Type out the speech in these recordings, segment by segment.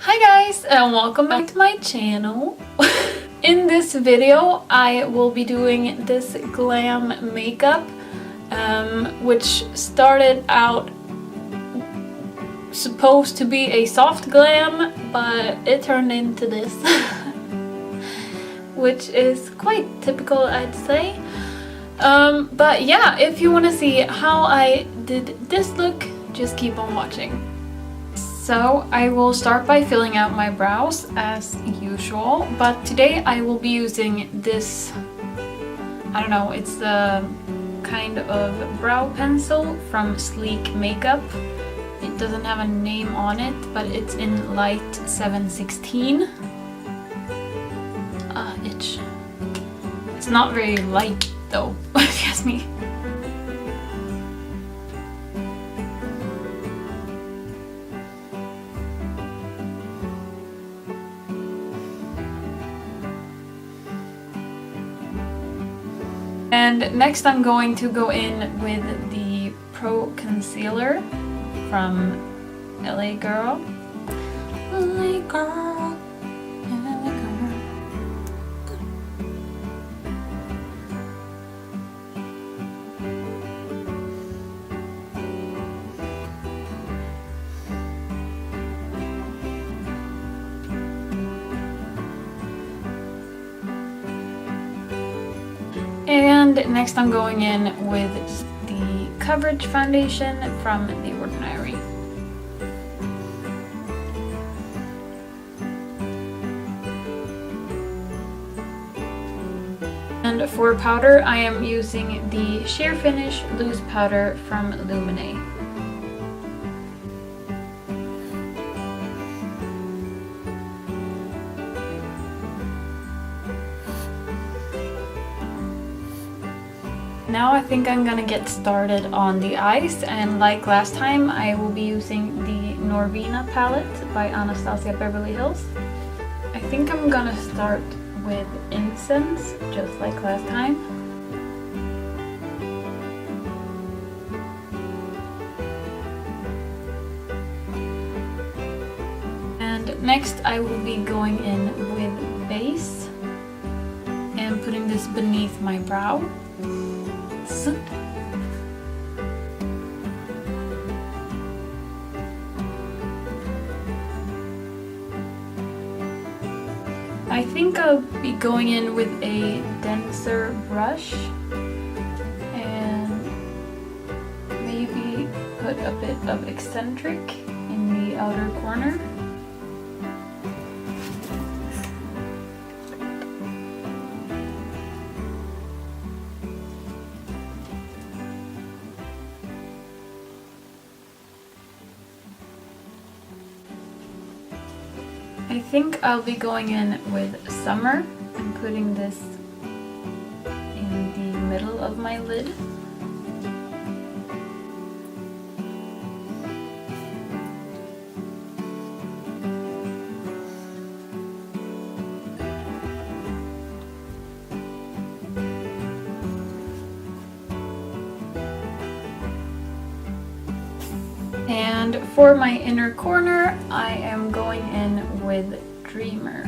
Hi guys and welcome back to my channel. In this video I will be doing this glam makeup which started out supposed to be a soft glam, but it turned into this which is quite typical, I'd say. But yeah, if you want to see how I did this look, just keep on watching. So I will start by filling out my brows as usual, but today I will be using this, I don't know, it's the kind of brow pencil from Sleek Makeup. It doesn't have a name on it, but it's in light 716. Itch. It's not very light though, if you ask me. And next I'm going to go in with the Pro Concealer from LA Girl. LA Girl. LA Girl. And next I'm going in with the Coverage Foundation from The Ordinary. And for powder I am using the Sheer Finish Loose Powder from Lumene. Now I think I'm gonna get started on the eyes, and like last time I will be using the Norvina palette by Anastasia Beverly Hills. I think I'm gonna start with Incense, just like last time. And next I will be going in with Base and putting this beneath my brow. I think I'll be going in with a denser brush and maybe put a bit of eccentric in the outer corner. I think I'll be going in with Summer and putting this in the middle of my lid. And for my inner corner, I am going in with Dreamer.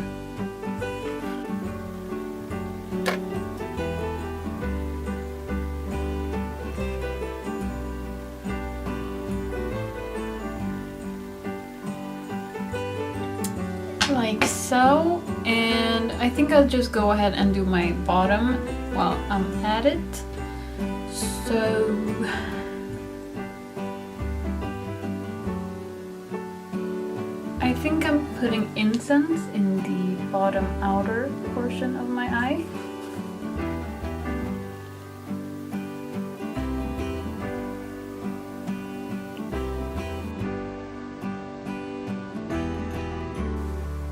Like so. And I think I'll just go ahead and do my bottom while I'm at it. So I think I'm putting Incense in the bottom outer portion of my eye.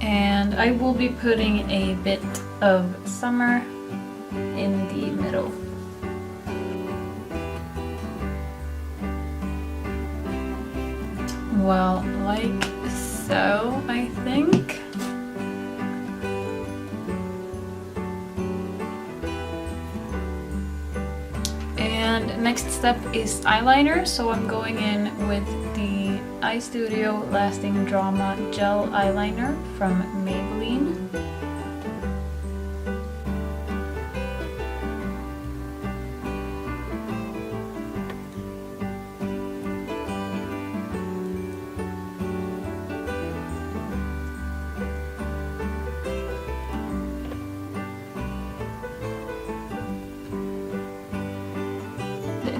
And I will be putting a bit of Summer in the middle. Well, like so, I think. And next step is eyeliner, so I'm going in with the Eye Studio Lasting Drama Gel Eyeliner from Maybelline.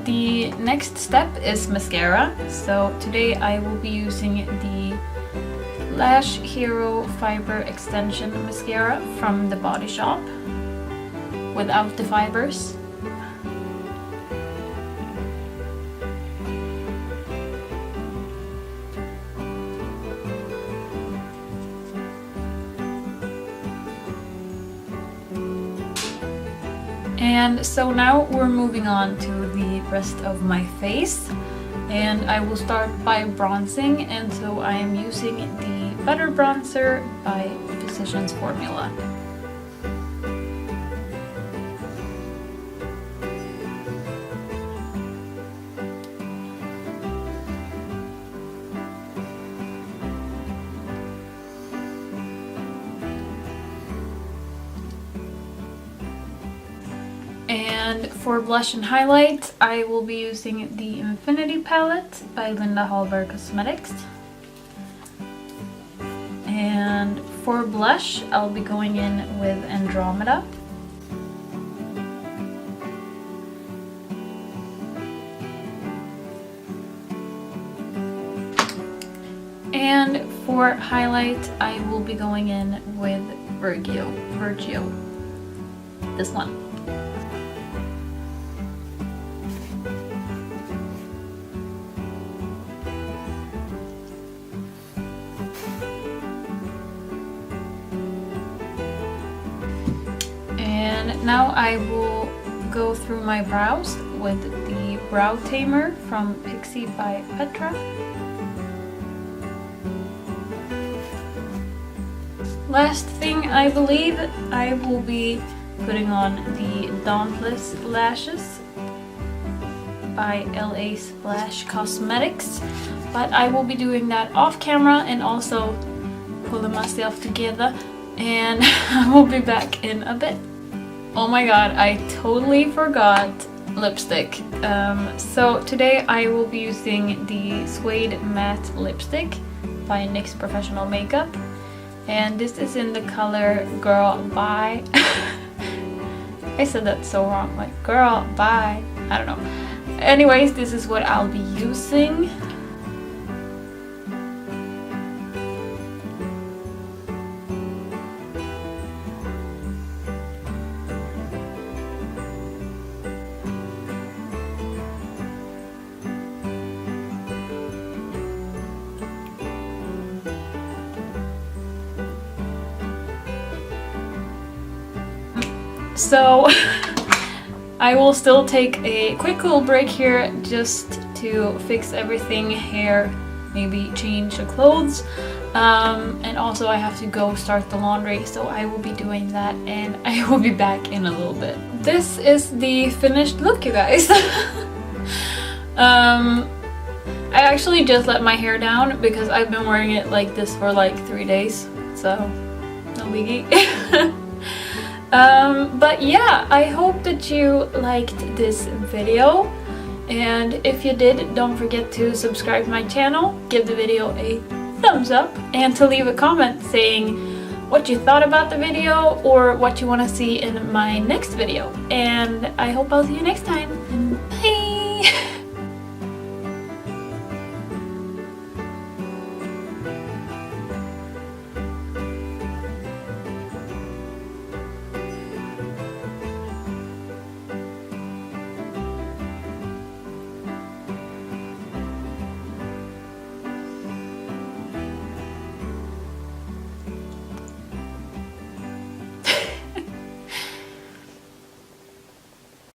The next step is mascara. So today I will be using the Lash Hero Fibre Extension Mascara from the Body Shop without the fibers. And so now we're moving on to the rest of my face, and I will start by bronzing, and so I am using the Butter Bronzer by Physicians Formula. And for blush and highlight, I will be using the Infinity Palette by Hallberg Cosmetics. And for blush, I'll be going in with Andromeda. And for highlight, I will be going in with Virgio. This one. And now I will go through my brows with the Brow Tamer from Pixi by Petra. Last thing, I believe, I will be putting on the Dauntless lashes by LA Splash Cosmetics, but I will be doing that off camera and also pulling myself together, and I will be back in a bit. Oh my god, I totally forgot lipstick. So today I will be using the Suede matte lipstick by NYX Professional Makeup, and this is in the color Girl Bye. I said that so wrong, like Girl Bye, I don't know. Anyways, this is what I'll be using. So I will still take a quick little break here just to fix everything, hair, maybe change the clothes, and also I have to go start the laundry, so I will be doing that and I will be back in a little bit. This is the finished look, you guys. I actually just let my hair down because I've been wearing it like this for like 3 days, so no biggie. But yeah, I hope that you liked this video, and if you did, don't forget to subscribe to my channel, give the video a thumbs up, and to leave a comment saying what you thought about the video or what you want to see in my next video. And I hope I'll see you next time.